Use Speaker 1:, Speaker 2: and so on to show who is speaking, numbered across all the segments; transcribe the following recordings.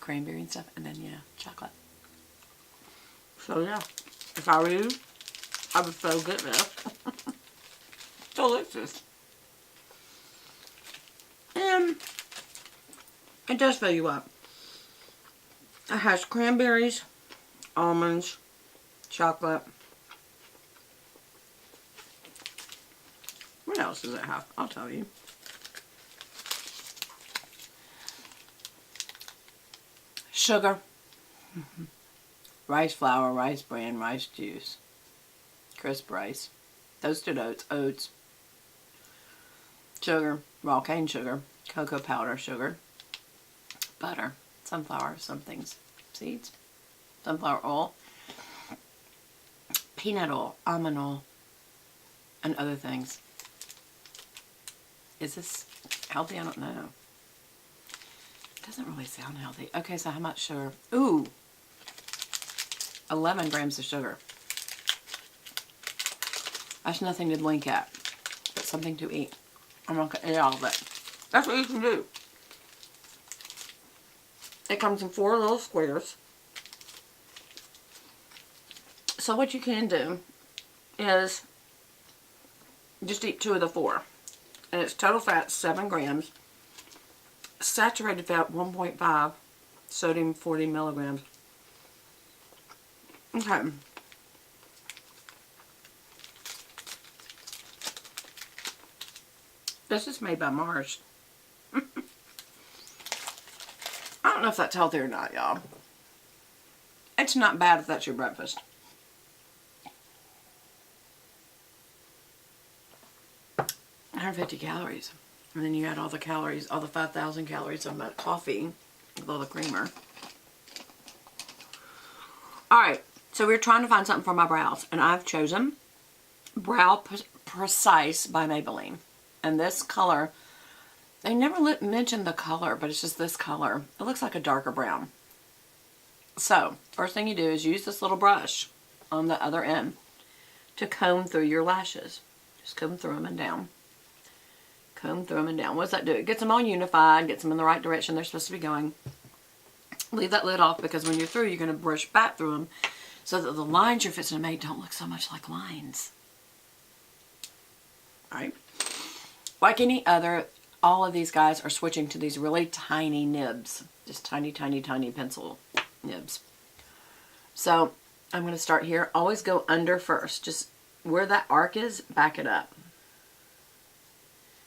Speaker 1: cranberry and stuff, and then, yeah, chocolate.
Speaker 2: So, yeah. If I were you, I would so get this. Delicious. And it does fill you up. It has cranberries, almonds, chocolate. What else does it have? I'll tell you.
Speaker 1: Sugar. Rice flour, rice bran, rice juice. Crisp rice. Toasted oats. Sugar, raw cane sugar, cocoa powder sugar, butter, sunflower, some things, seeds, sunflower oil, peanut oil, almond oil, and other things. Is this healthy? I don't know. It doesn't really sound healthy. Okay, so how much sugar? Ooh, 11 grams of sugar. That's nothing to blink at, but something to eat. I'm not going to eat all of it.
Speaker 2: That's what you can do. It comes in 4 little squares. So what you can do is just eat 2 of the 4. And it's total fat 7 grams. Saturated fat 1.5. Sodium 40 milligrams. Okay. This is made by Mars. I don't know if that's healthy or not, y'all. It's not bad if that's your breakfast.
Speaker 1: $150 calories. And then you add all the calories, all the 5,000 calories of that coffee with all the creamer.
Speaker 2: Alright, so we're trying to find something for my brows. And I've chosen Brow Precise by Maybelline. And this color, they never mentioned the color, but it's just this color. It looks like a darker brown. So, first thing you do is use this little brush on the other end to comb through your lashes. Just comb through them and down. Comb through them and down. What does that do? It gets them all unified, gets them in the right direction they're supposed to be going. Leave that lid off because when you're through, you're going to brush back through them so that the lines you're fixing to make don't look so much like lines. Alright. Like any other, all of these guys are switching to these really tiny nibs. Just tiny, tiny, tiny pencil nibs. So, I'm going to start here. Always go under first. Just where that arc is, back it up.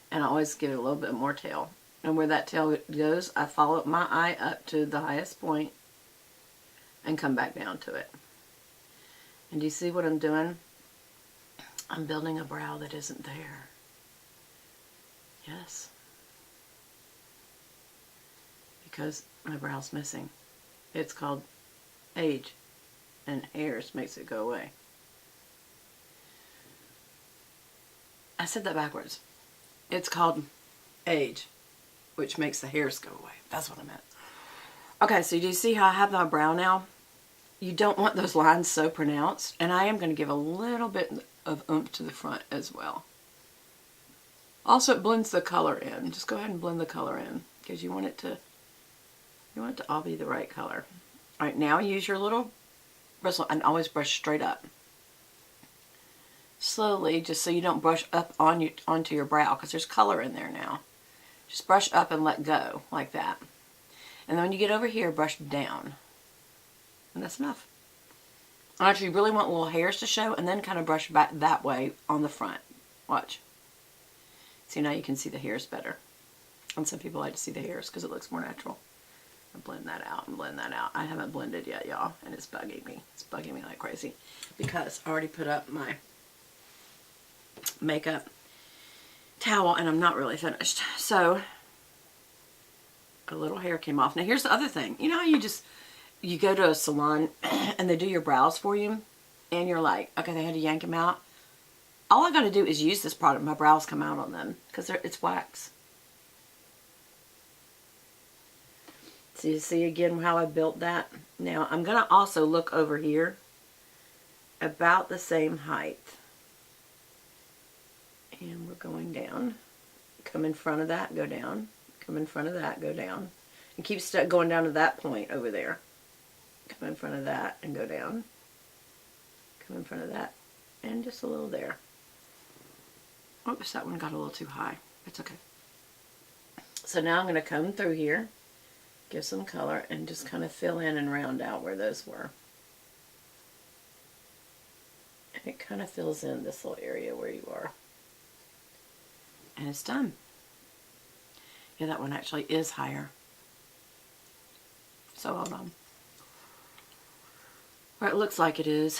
Speaker 2: And I always give it a little bit more tail. And where that tail goes, I follow my eye up to the highest point and come back down to it. And do you see what I'm doing? I'm building a brow that isn't there. Yes. Because my brow's missing. It's called age. And hairs makes it go away. I said that backwards. It's called age, which makes the hairs go away. That's what I meant. Okay, so do you see how I have my brow now? You don't want those lines so pronounced. And I am going to give a little bit of oomph to the front as well. Also, it blends the color in. Just go ahead and blend the color in because you want it to all be the right color. All right, now use your little bristle and always brush straight up. Slowly, just so you don't brush up onto your brow because there's color in there now. Just brush up and let go like that. And then when you get over here, brush down. And that's enough. Actually, you really want little hairs to show and then kind of brush back that way on the front. Watch. See, now you can see the hairs better. And some people like to see the hairs because it looks more natural. And blend that out and blend that out. I haven't blended yet, y'all, and it's bugging me. It's bugging me like crazy because I already put up my makeup towel and I'm not really finished. So, a little hair came off. Now, here's the other thing. You know how you go to a salon and they do your brows for you and you're like, okay, they had to yank them out. All I got to do is use this product. My brows come out on them because it's wax. So you see again how I built that? Now I'm going to also look over here about the same height. And we're going down. Come in front of that, go down. Come in front of that, go down. It keeps going down to that point over there. Come in front of that and go down. Come in front of that and just a little there. Oops, that one got a little too high. It's okay. So now I'm going to come through here, give some color, and just kind of fill in and round out where those were. And it kind of fills in this little area where you are. And it's done. Yeah, that one actually is higher. So well done. Or it looks like it is.